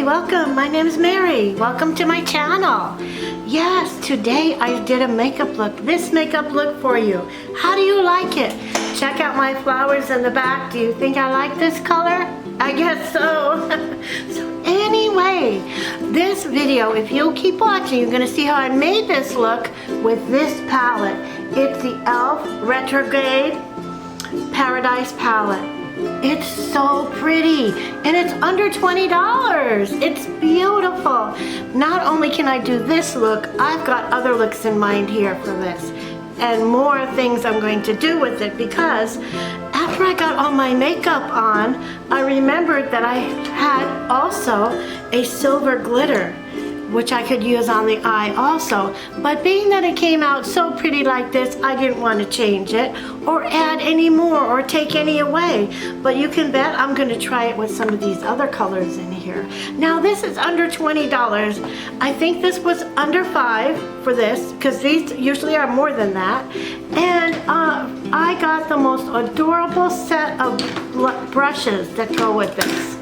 welcome. My name is Mary. Welcome to my channel. Yes, today I did a makeup look. This makeup look for you. How do you like it? Check out my flowers in the back. Do you think I like this color? I guess so. So anyway, this video, if you'll keep watching, you're gonna see how I made this look with this palette. It's the e.l.f. Retrograde Paradise palette. It's so pretty and it's under $20. It's beautiful. Not only can I do this look, I've got other looks in mind here for this and more things I'm going to do with it, because after I got all my makeup on, I remembered that I had also a silver glitter which I could use on the eye also. But being that it came out so pretty like this, I didn't want to change it or add any more or take any away. But you can bet I'm going to try it with some of these other colors in here. Now this is under $20. I think this was under $5 for this, because these usually are more than that. And I got the most adorable set of brushes that go with this.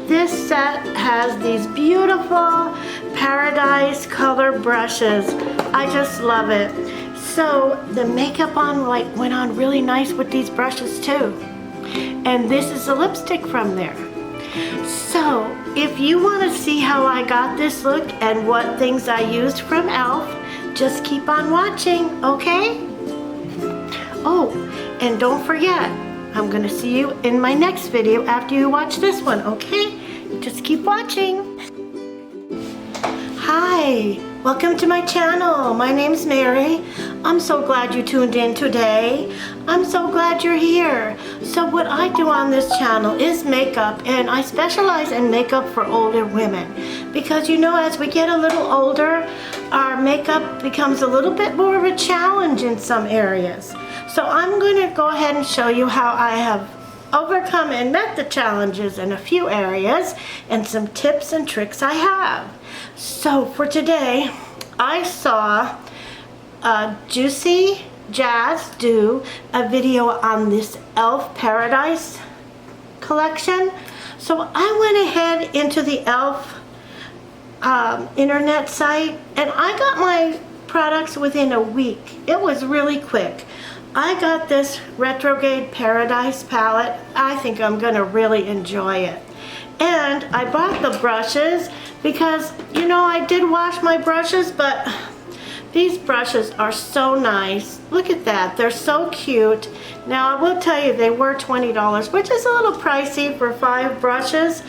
This set has these beautiful paradise color brushes. I just love it. So the makeup went on really nice with these brushes too. And this is a lipstick from there. So if you want to see how I got this look and what things I used from e.l.f., just keep on watching, okay? Oh, and don't forget, I'm gonna see you in my next video after you watch this one, okay? Just keep watching. Hi, welcome to my channel. My name's Mary. I'm so glad you tuned in today. I'm so glad you're here. So what I do on this channel is makeup, and I specialize in makeup for older women. Because you know, as we get a little older, our makeup becomes a little bit more of a challenge in some areas. So I'm going to go ahead and show you how I have overcome and met the challenges in a few areas and some tips and tricks I have. So for today, I saw Juicy Jazz do a video on this e.l.f. Paradise collection. So I went ahead into the e.l.f. Internet site and I got my products within a week. It was really quick. I got this Retrograde Paradise palette. I think I'm gonna really enjoy it. And I bought the brushes because, you know, I did wash my brushes, but these brushes are so nice. Look at that, they're so cute. Now I will tell you, they were $20, which is a little pricey for 5 brushes,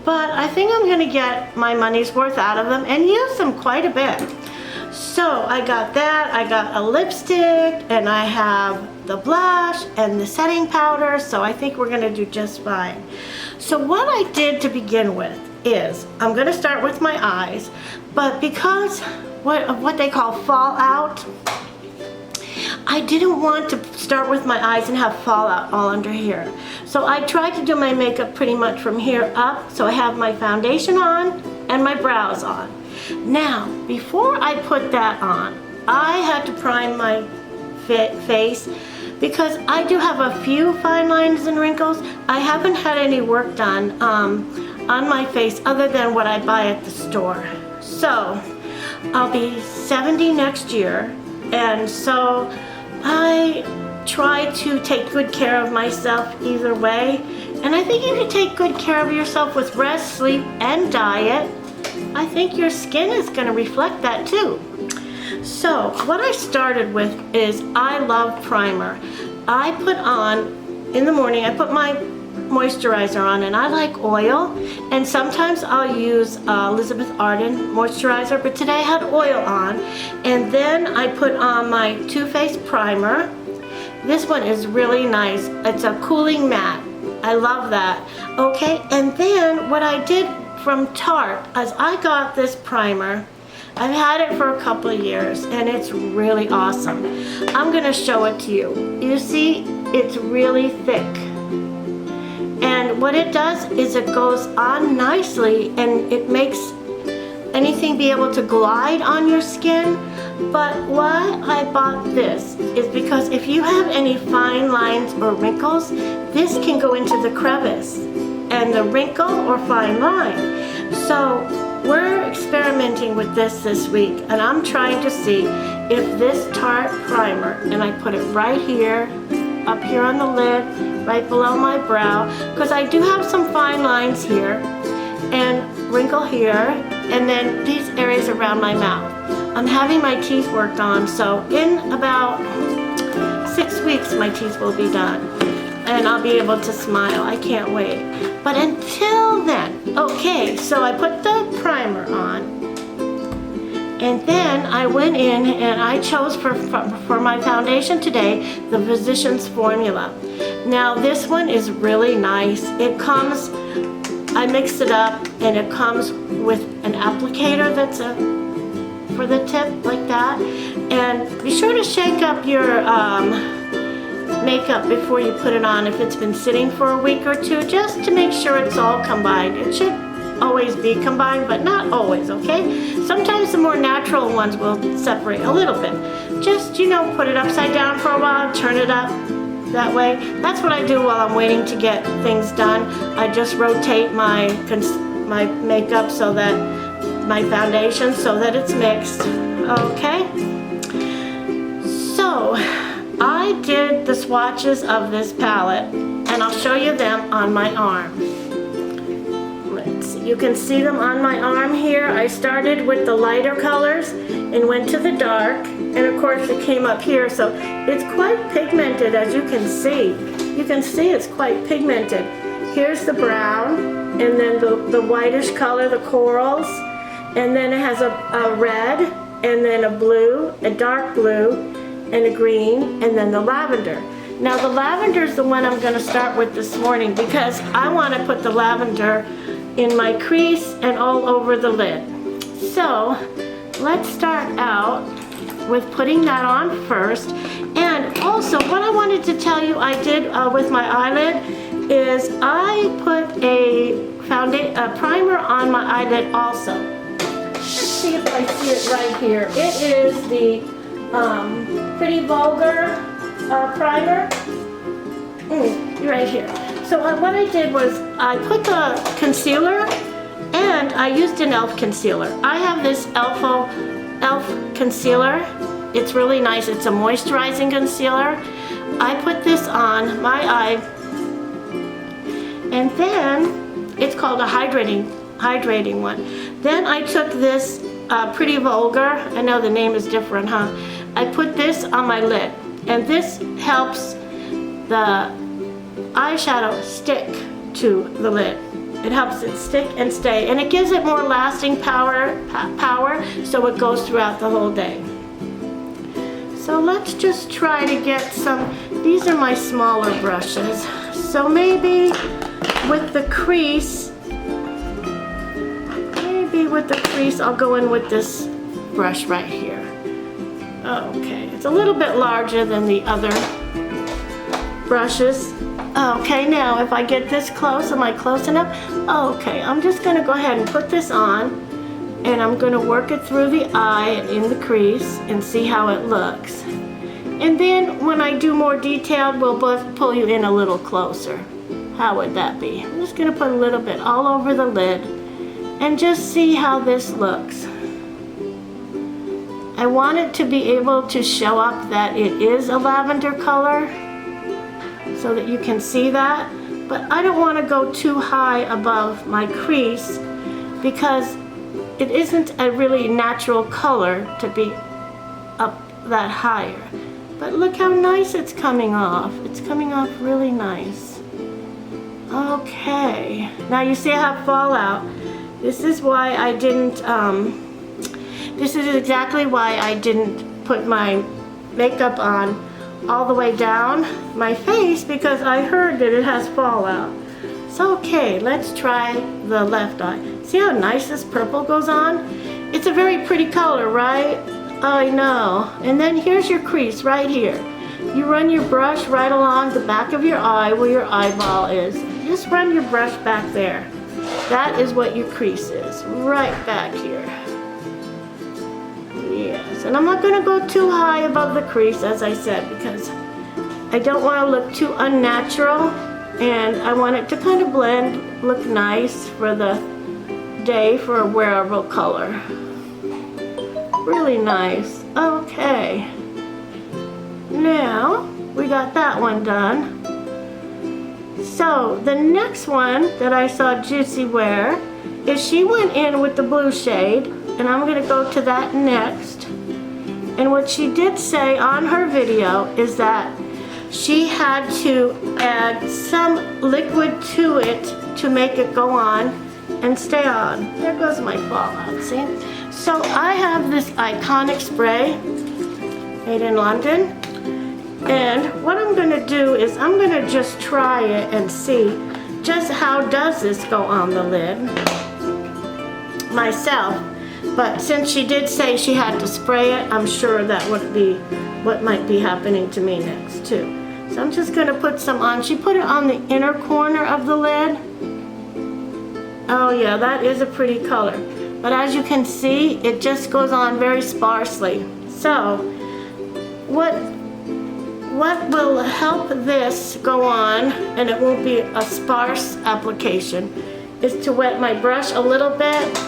but I think I'm gonna get my money's worth out of them and use them quite a bit. So I got that, I got a lipstick, and I have the blush and the setting powder, so I think we're gonna do just fine. So what I did to begin with is, I'm gonna start with my eyes, but because of what they call fallout, I didn't want to start with my eyes and have fallout all under here. So I tried to do my makeup pretty much from here up, so I have my foundation on and my brows on. Now, before I put that on, I had to prime my face because I do have a few fine lines and wrinkles. I haven't had any work done on my face other than what I buy at the store. So, I'll be 70 next year, and so I try to take good care of myself either way. And I think if you take good care of yourself with rest, sleep, and diet, I think your skin is going to reflect that too. So what I started with is, I love primer. I put on, in the morning, I put my moisturizer on, and I like oil, and sometimes I'll use Elizabeth Arden moisturizer, but today I had oil on. And then I put on my Too Faced primer. This one is really nice. It's a cooling matte. I love that. Okay, and then what I did from Tarte, as I got this primer, I've had it for a couple of years and it's really awesome. I'm gonna show it to you. You see, it's really thick. And what it does is it goes on nicely and it makes anything be able to glide on your skin. But why I bought this is because if you have any fine lines or wrinkles, this can go into the crevice and the wrinkle or fine line. So we're experimenting with this week, and I'm trying to see if this Tarte primer, and I put it right here, up here on the lid, right below my brow, because I do have some fine lines here, and wrinkle here, and then these areas around my mouth. I'm having my teeth worked on, so in about 6 weeks my teeth will be done, and I'll be able to smile. I can't wait. But until then, okay, so I put the primer on, and then I went in and I chose for my foundation today the Physicians Formula. Now this one is really nice. It comes, I mixed it up, and it comes with an applicator that's for the tip like that. And be sure to shake up your makeup before you put it on if it's been sitting for a week or two, just to make sure it's all combined. It should always be combined, but not always, okay? Sometimes the more natural ones will separate a little bit. Just, you know, put it upside down for a while, turn it up that way. That's what I do while I'm waiting to get things done. I just rotate my makeup so that my foundation so that it's mixed. Okay, so I did the swatches of this palette, and I'll show you them on my arm. Let's see. You can see them on my arm here. I started with the lighter colors and went to the dark, and of course it came up here, so it's quite pigmented, as you can see. You can see it's quite pigmented. Here's the brown, and then the whitish color, the corals, and then it has a red, and then a blue, a dark blue, and a green, and then the lavender. Now the lavender is the one I'm going to start with this morning, because I want to put the lavender in my crease and all over the lid. So let's start out with putting that on first. And also what I wanted to tell you I did with my eyelid is I put a primer on my eyelid also. Let's see if I see it right here. It is the Pretty Vulgar primer. Right here. So what I did was I put the concealer, and I used an e.l.f. concealer. I have this e.l.f. concealer. It's really nice. It's a moisturizing concealer. I put this on my eye, and then it's called a hydrating one. Then I took this Pretty Vulgar. I know the name is different, huh? I put this on my lid, and this helps the eyeshadow stick to the lid. It helps it stick and stay, and it gives it more lasting power, so it goes throughout the whole day. So let's just try to get some. These are my smaller brushes, so maybe with the crease, I'll go in with this brush right here. Okay, it's a little bit larger than the other brushes. Okay, now if I get this close, am I close enough? Okay, I'm just going to go ahead and put this on, and I'm going to work it through the eye and in the crease and see how it looks. And then when I do more detailed, we'll both pull you in a little closer. How would that be? I'm just going to put a little bit all over the lid and just see how this looks. I want it to be able to show up that it is a lavender color so that you can see that, but I don't want to go too high above my crease because it isn't a really natural color to be up that higher. But look how nice it's coming off. It's coming off really nice. Okay, now you see I have fallout. This is why I didn't, this is exactly why I didn't put my makeup on all the way down my face, because I heard that it has fallout. So okay, let's try the left eye. See how nice this purple goes on? It's a very pretty color, right? I know. And then here's your crease right here. You run your brush right along the back of your eye where your eyeball is. Just run your brush back there. That is what your crease is, right back here. Yes, and I'm not going to go too high above the crease, as I said, because I don't want to look too unnatural, and I want it to kind of blend, look nice for the day for a wearable color. Really nice. Okay. Now, we got that one done. So, the next one that I saw Juicy wear is she went in with the blue shade, and I'm going to go to that next. And what she did say on her video is that she had to add some liquid to it to make it go on and stay on. There goes my fallout, see? So I have this iconic spray made in London. And what I'm gonna do is I'm gonna just try it and see just how does this go on the lid myself. But since she did say she had to spray it, I'm sure that would be what might be happening to me next too. So I'm just gonna put some on. She put it on the inner corner of the lid. Oh yeah, that is a pretty color. But as you can see, it just goes on very sparsely. So what will help this go on, and it won't be a sparse application, is to wet my brush a little bit.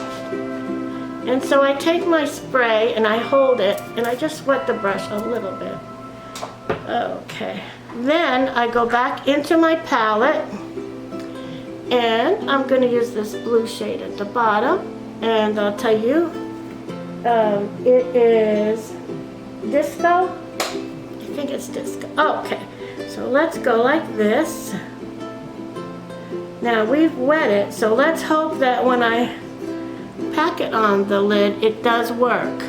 And so I take my spray and I hold it and I just wet the brush a little bit. Okay. Then I go back into my palette and I'm going to use this blue shade at the bottom. And I'll tell you, it is Disco. I think it's Disco. Okay. So let's go like this. Now we've wet it, so let's hope that when I pack it on the lid, it does work.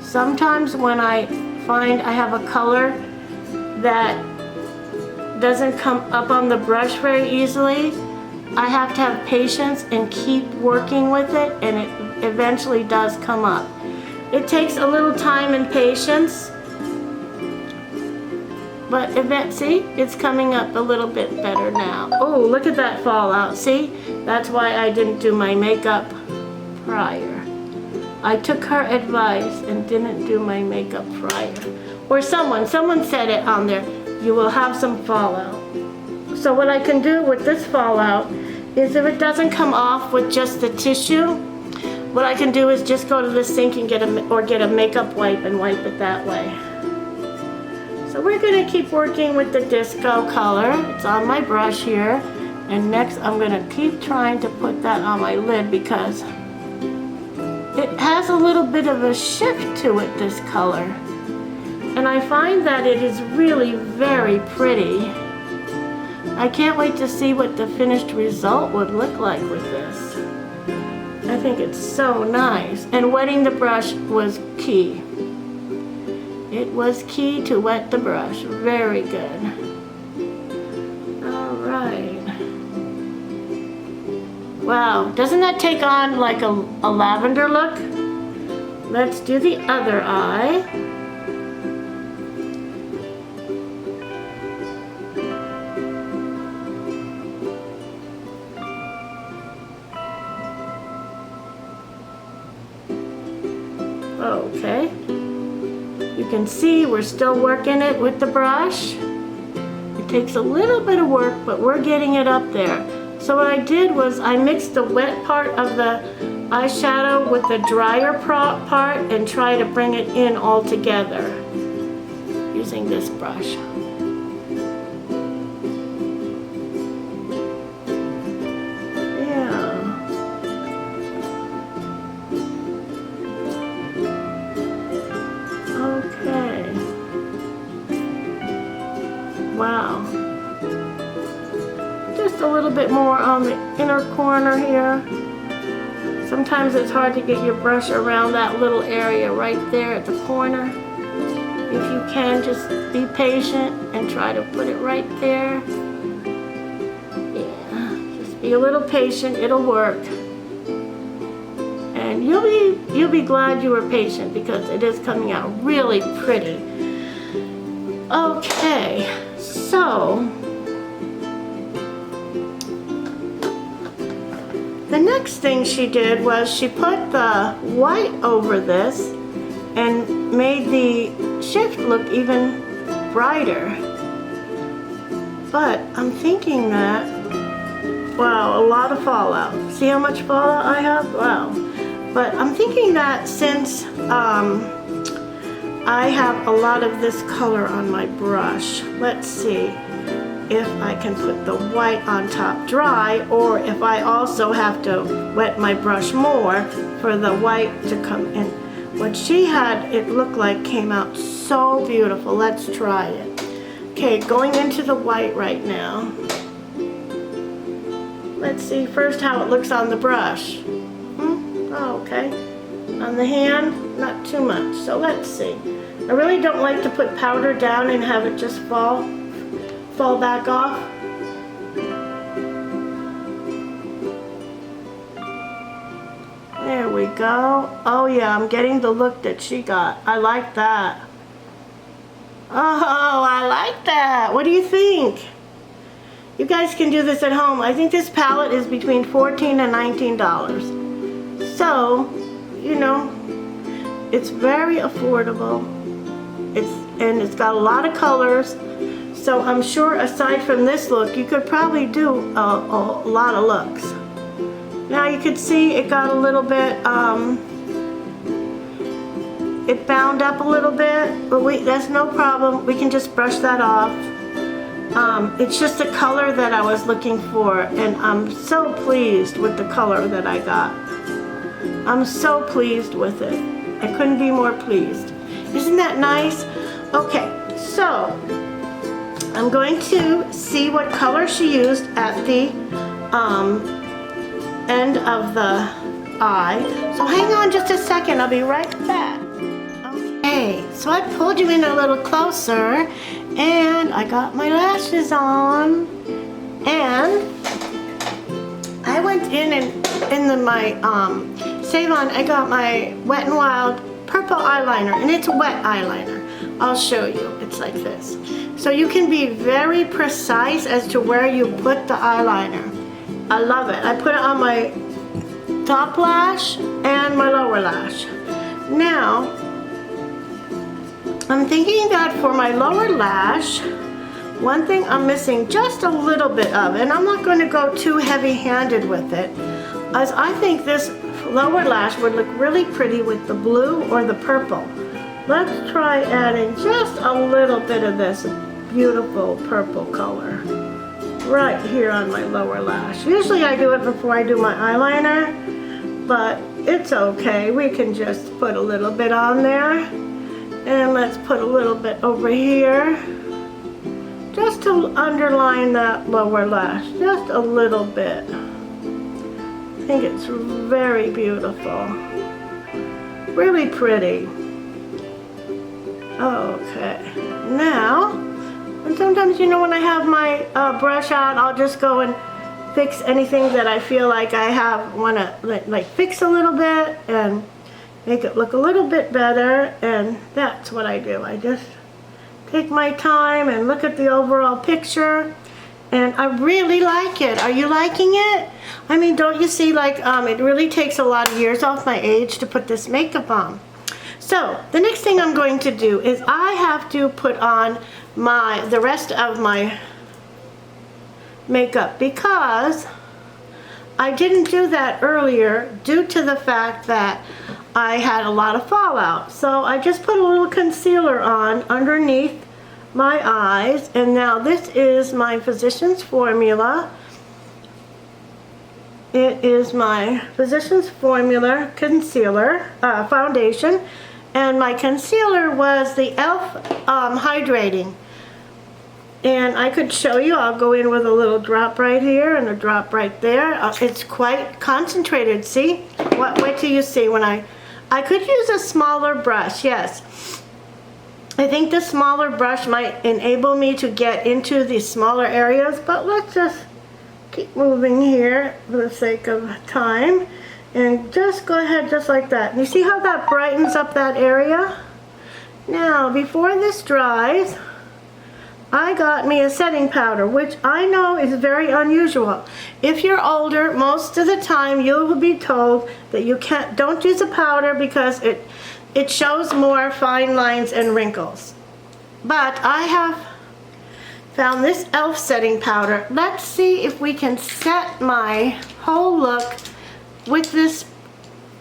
Sometimes when I find I have a color that doesn't come up on the brush very easily, I have to have patience and keep working with it, and it eventually does come up. It takes a little time and patience, but see, it's coming up a little bit better now. Oh, look at that fallout, see? That's why I didn't do my makeup prior. I took her advice and didn't do my makeup prior. Or someone said it on there, you will have some fallout. So what I can do with this fallout is if it doesn't come off with just the tissue, what I can do is just go to the sink and get a makeup wipe and wipe it that way. So we're gonna keep working with the Disco color. It's on my brush here. And next I'm gonna keep trying to put that on my lid because it has a little bit of a shift to it, this color. And I find that it is really very pretty. I can't wait to see what the finished result would look like with this. I think it's so nice. And wetting the brush was key. It was key to wet the brush. Very good. All right. Wow, doesn't that take on like a lavender look? Let's do the other eye. Okay, you can see we're still working it with the brush. It takes a little bit of work, but we're getting it up there. So what I did was I mixed the wet part of the eyeshadow with the drier part and try to bring it in all together using this brush. Wow. Just a little bit more on the inner corner here. Sometimes it's hard to get your brush around that little area right there at the corner. If you can, just be patient and try to put it right there. Yeah, just be a little patient, it'll work. And you'll be glad you were patient because it is coming out really pretty. Okay, so the next thing she did was she put the white over this and made the shift look even brighter. But I'm thinking that, wow, a lot of fallout. See how much fallout I have? Wow. But I'm thinking that since I have a lot of this color on my brush, let's see if I can put the white on top dry, or if I also have to wet my brush more for the white to come in. What she had, it looked like came out so beautiful. Let's try it. Okay, going into the white right now. Let's see first how it looks on the brush. Oh, okay. On the hand, not too much. So let's see. I really don't like to put powder down and have it just fall back off. There we go. Oh yeah, I'm getting the look that she got. I like that. Oh, I like that. What do you think? You guys can do this at home. I think this palette is between $14 and $19. So, you know, it's very affordable. It's got a lot of colors. So I'm sure aside from this look, you could probably do a lot of looks. Now you could see it got a little bit, it bound up a little bit, but that's no problem. We can just brush that off. It's just the color that I was looking for, and I'm so pleased with the color that I got. I'm so pleased with it. I couldn't be more pleased. Isn't that nice? Okay, so I'm going to see what color she used at the end of the eye. So hang on just a second, I'll be right back. Okay, so I pulled you in a little closer and I got my lashes on, and I went in and my Save On, I got my Wet n Wild purple eyeliner, and it's a wet eyeliner. I'll show you. It's like this. So you can be very precise as to where you put the eyeliner. I love it. I put it on my top lash and my lower lash. Now, I'm thinking that for my lower lash, one thing I'm missing just a little bit of, and I'm not going to go too heavy-handed with it, as I think this lower lash would look really pretty with the blue or the purple. Let's try adding just a little bit of this beautiful purple color right here on my lower lash. Usually I do it before I do my eyeliner, but it's okay. We can just put a little bit on there. And let's put a little bit over here, just to underline that lower lash, just a little bit. I think it's very beautiful, really pretty. Okay, now, and sometimes, you know, when I have my brush out, I'll just go and fix anything that I feel like I want to like fix a little bit and make it look a little bit better, and that's what I do. I just take my time and look at the overall picture, and I really like it. Are you liking it? I mean, don't you see, like, it really takes a lot of years off my age to put this makeup on. So, the next thing I'm going to do is I have to put on the rest of my makeup, because I didn't do that earlier due to the fact that I had a lot of fallout. So I just put a little concealer on underneath my eyes, and now this is my Physicians Formula. It is my Physicians Formula concealer, foundation, and my concealer was the e.l.f. Hydrating. And I could show you, I'll go in with a little drop right here and a drop right there. It's quite concentrated, see? Wait till you see when I could use a smaller brush, yes. I think the smaller brush might enable me to get into the smaller areas, but let's just keep moving here for the sake of time. And just go ahead just like that. And you see how that brightens up that area? Now, before this dries, I got me a setting powder, which I know is very unusual. If you're older, most of the time you will be told that you don't use a powder because it shows more fine lines and wrinkles. But I have found this e.l.f. setting powder. Let's see if we can set my whole look with this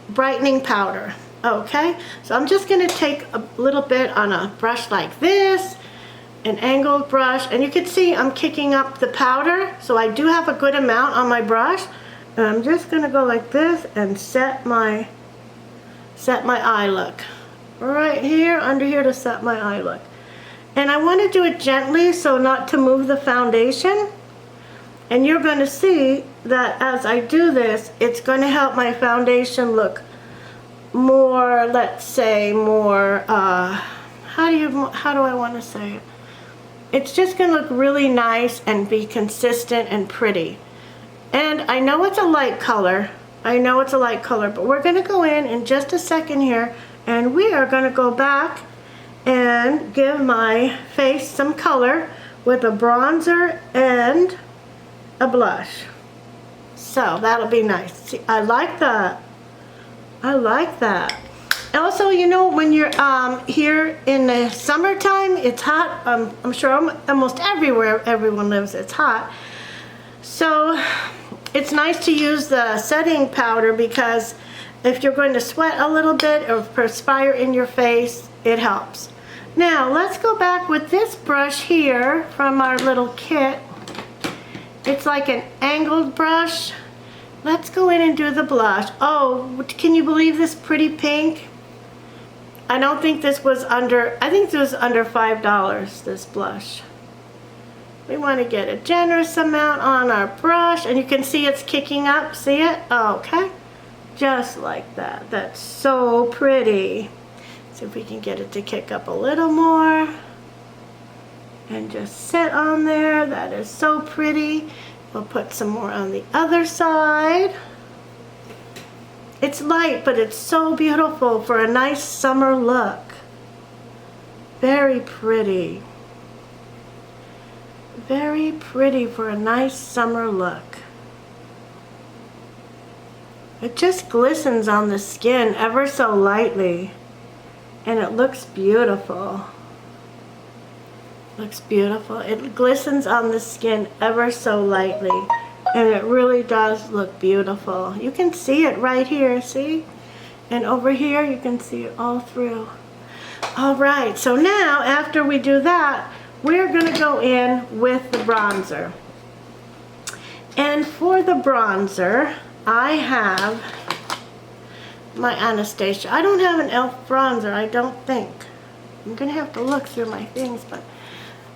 brightening powder. Okay, so I'm just going to take a little bit on a brush like this, an angled brush, and you can see I'm kicking up the powder, so I do have a good amount on my brush. And I'm just going to go like this and set my eye look. Right here, under here, to set my eye look. And I want to do it gently so not to move the foundation. And you're going to see that as I do this, it's going to help my foundation look more, let's say, more, how do I want to say it? It's just going to look really nice and be consistent and pretty. And I know it's a light color. I know it's a light color, but we're going to go in just a second here, and we are going to go back and give my face some color with a bronzer and a blush. So that'll be nice. See, I like that. I like that. Also, you know, when you're here in the summertime, it's hot. I'm sure almost everywhere everyone lives, it's hot. So it's nice to use the setting powder, because if you're going to sweat a little bit or perspire in your face, it helps. Now let's go back with this brush here from our little kit. It's like an angled brush. Let's go in and do the blush. Oh, can you believe this pretty pink? I don't think this was under, I think this was under $5, this blush. We want to get a generous amount on our brush, and you can see it's kicking up. See it? Okay. Just like that. That's so pretty. See if we can get it to kick up a little more. And just sit on there. That is so pretty. We'll put some more on the other side. It's light, but it's so beautiful for a nice summer look. Very pretty. Very pretty for a nice summer look. It just glistens on the skin ever so lightly, and it looks beautiful. Looks beautiful. It glistens on the skin ever so lightly, and it really does look beautiful. You can see it right here, see? And over here you can see it all through. All right, so now after we do that, we're going to go in with the bronzer. And for the bronzer, I have my Anastasia. I don't have an e.l.f. bronzer, I don't think. I'm going to have to look through my things, but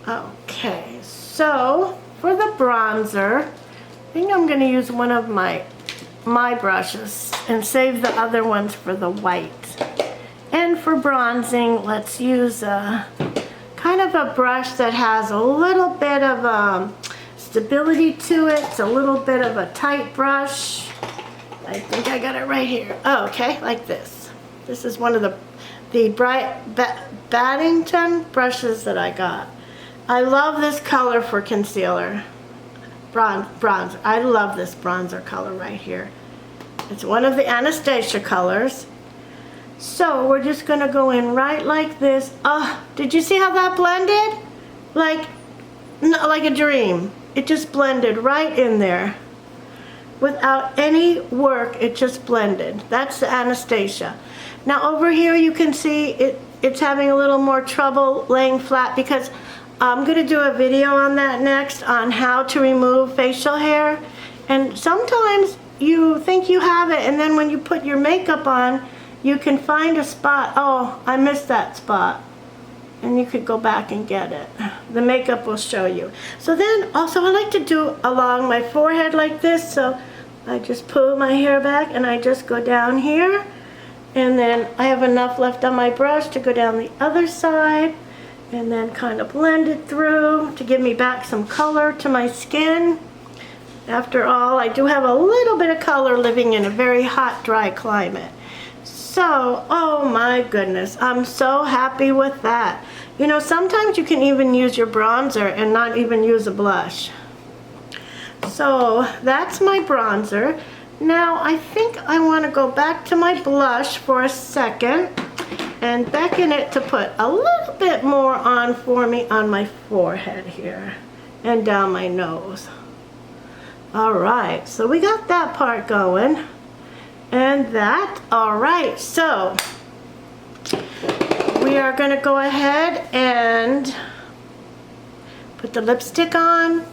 okay. So for the bronzer, I think I'm going to use one of my brushes and save the other ones for the white. And for bronzing, let's use kind of a brush that has a little bit of stability to it. It's a little bit of a tight brush. I think I got it right here. Oh, okay, like this. This is one of the Baddington brushes that I got. I love this color for concealer. Bronzer. I love this bronzer color right here. It's one of the Anastasia colors. So we're just going to go in right like this. Did you see how that blended? Like a dream. It just blended right in there. Without any work, it just blended. That's the Anastasia. Now over here you can see it's having a little more trouble laying flat, because I'm going to do a video on that next, on how to remove facial hair. And sometimes you think you have it, and then when you put your makeup on, you can find a spot. Oh, I missed that spot. And you could go back and get it. The makeup will show you. So then also I like to do along my forehead like this. So I just pull my hair back and I just go down here. And then I have enough left on my brush to go down the other side. And then kind of blend it through to give me back some color to my skin. After all, I do have a little bit of color living in a very hot, dry climate. So, oh my goodness, I'm so happy with that. You know, sometimes you can even use your bronzer and not even use a blush. So, that's my bronzer. Now, I think I want to go back to my blush for a second. and beckon it to put a little bit more on for me on my forehead here and down my nose. All right, so we got that part going. And that, all right, so we are gonna go ahead and put the lipstick on.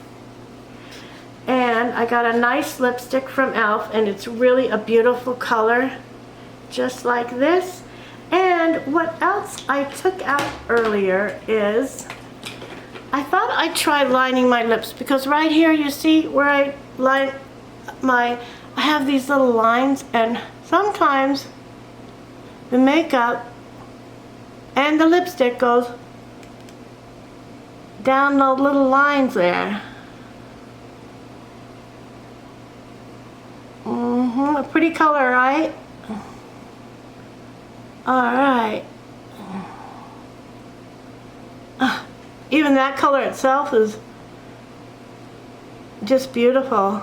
And I got a nice lipstick from e.l.f. and it's really a beautiful color, just like this. And what else I took out earlier is, I thought I'd try lining my lips, because right here you see where I line I have these little lines, and sometimes the makeup and the lipstick goes down the little lines there. A pretty color, right? Alright. Even that color itself is just beautiful.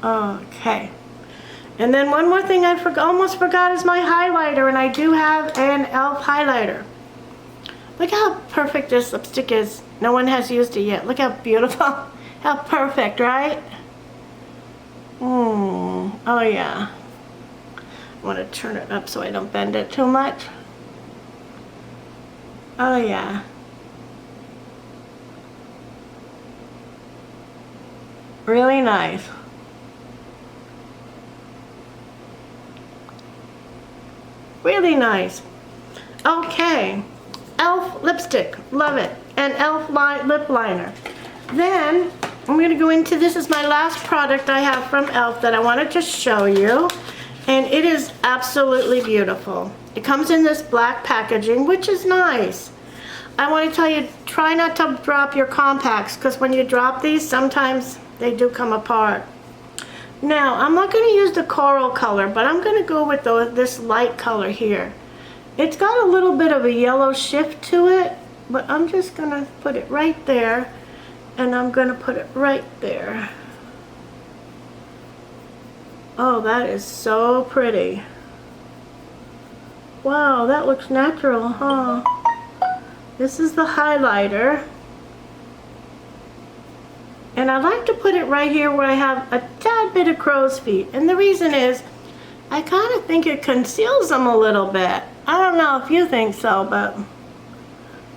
Okay. And then one more thing I almost forgot is my highlighter, and I do have an e.l.f. highlighter. Look how perfect this lipstick is. No one has used it yet. Look how beautiful. How perfect, right? Oh yeah. I want to turn it up so I don't bend it too much. Oh yeah. Really nice. Really nice. Okay. e.l.f. lipstick, love it, and e.l.f. lip liner. Then I'm going to go into, this is my last product I have from e.l.f. that I wanted to show you, and it is absolutely beautiful. It comes in this black packaging, which is nice. I want to tell you, try not to drop your compacts, because when you drop these, sometimes they do come apart. Now, I'm not going to use the coral color, but I'm going to go with this light color here. It's got a little bit of a yellow shift to it, but I'm just going to put it right there, and I'm going to put it right there. Oh, that is so pretty. Wow, that looks natural, huh? This is the highlighter. And I like to put it right here where I have a tad bit of crow's feet. And the reason is, I kind of think it conceals them a little bit. I don't know if you think so, but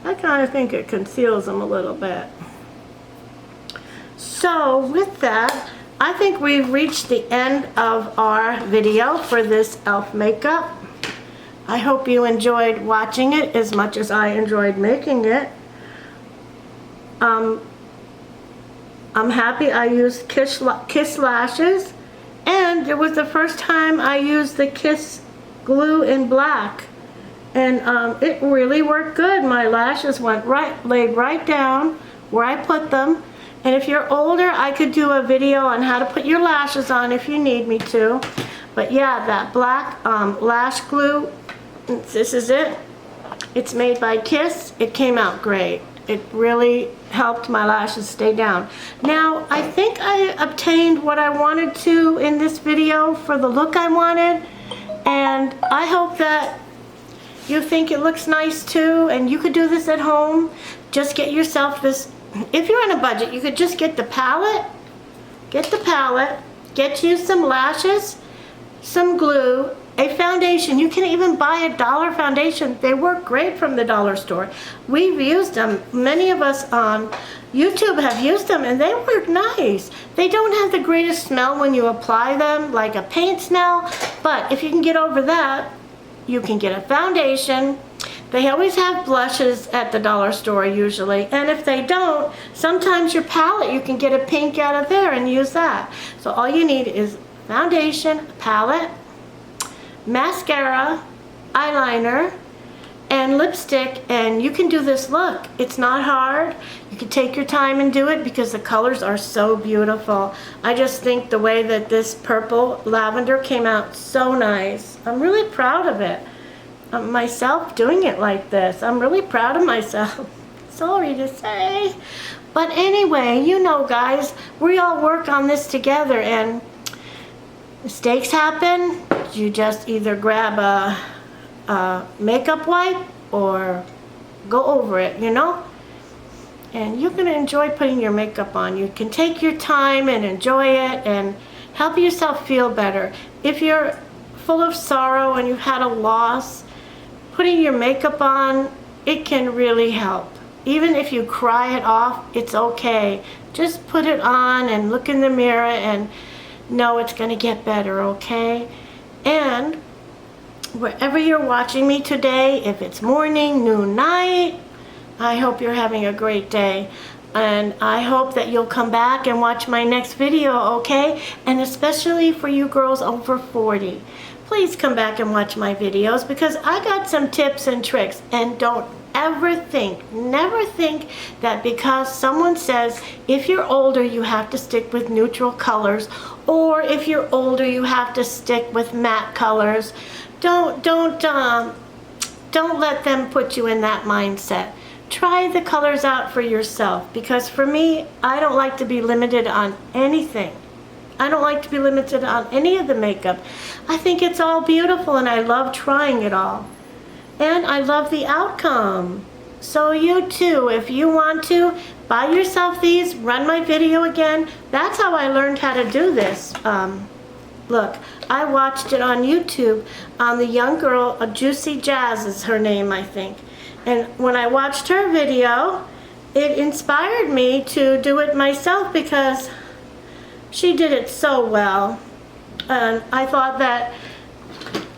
I kind of think it conceals them a little bit. So with that, I think we've reached the end of our video for this e.l.f. makeup. I hope you enjoyed watching it as much as I enjoyed making it. I'm happy I used Kiss lashes, and it was the first time I used the Kiss glue in black, and it really worked good. My lashes laid right down where I put them. And if you're older, I could do a video on how to put your lashes on if you need me to. But yeah, that black lash glue, this is it. It's made by Kiss. It came out great. It really helped my lashes stay down. Now, I think I obtained what I wanted to in this video for the look I wanted. And I hope that you think it looks nice too, and you could do this at home. Just get yourself this. If you're on a budget, you could just get the palette. Get you some lashes, some glue, a foundation. You can even buy a dollar foundation. They work great from the dollar store. We've used them. Many of us on YouTube have used them, and they work nice. They don't have the greatest smell when you apply them, like a paint smell, but if you can get over that, you can get a foundation. They always have blushes at the dollar store usually, and if they don't, sometimes your palette, you can get a pink out of there and use that. So all you need is foundation, palette, mascara, eyeliner, and lipstick, and you can do this look. It's not hard. You can take your time and do it because the colors are so beautiful. I just think the way that this purple lavender came out so nice. I'm really proud of it. Myself doing it like this. I'm really proud of myself. Sorry to say. But anyway, you know, guys, we all work on this together, and mistakes happen. You just either grab a makeup wipe or go over it, you know? And you're going to enjoy putting your makeup on. You can take your time and enjoy it and help yourself feel better. If you're full of sorrow and you've had a loss, putting your makeup on, it can really help. Even if you cry it off, it's okay. Just put it on and look in the mirror and know it's going to get better, okay? And wherever you're watching me today, if it's morning, noon, night, I hope you're having a great day. And I hope that you'll come back and watch my next video, okay? And especially for you girls over 40. Please come back and watch my videos, because I got some tips and tricks. And don't ever think, never think that because someone says if you're older you have to stick with neutral colors, or if you're older you have to stick with matte colors. Don't let them put you in that mindset. Try the colors out for yourself, because for me, I don't like to be limited on anything. I don't like to be limited on any of the makeup. I think it's all beautiful and I love trying it all. And I love the outcome. So you too, if you want to, buy yourself these, run my video again. That's how I learned how to do this. Look, I watched it on YouTube on the young girl, Juicy Jazz is her name, I think. And when I watched her video, it inspired me to do it myself, because she did it so well. And I thought that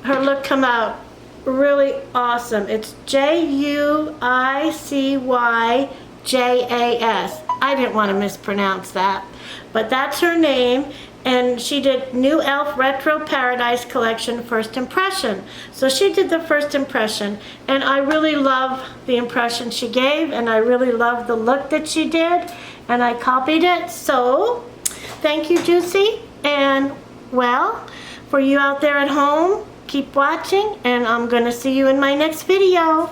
her look come out really awesome. It's Juicyjas. I didn't want to mispronounce that, but that's her name. And she did New Elf Retro Paradise Collection First Impression. So she did the first impression, and I really love the impression she gave, and I really love the look that she did, and I copied it. So thank you, Juicy. And well, for you out there at home, keep watching, and I'm gonna see you in my next video.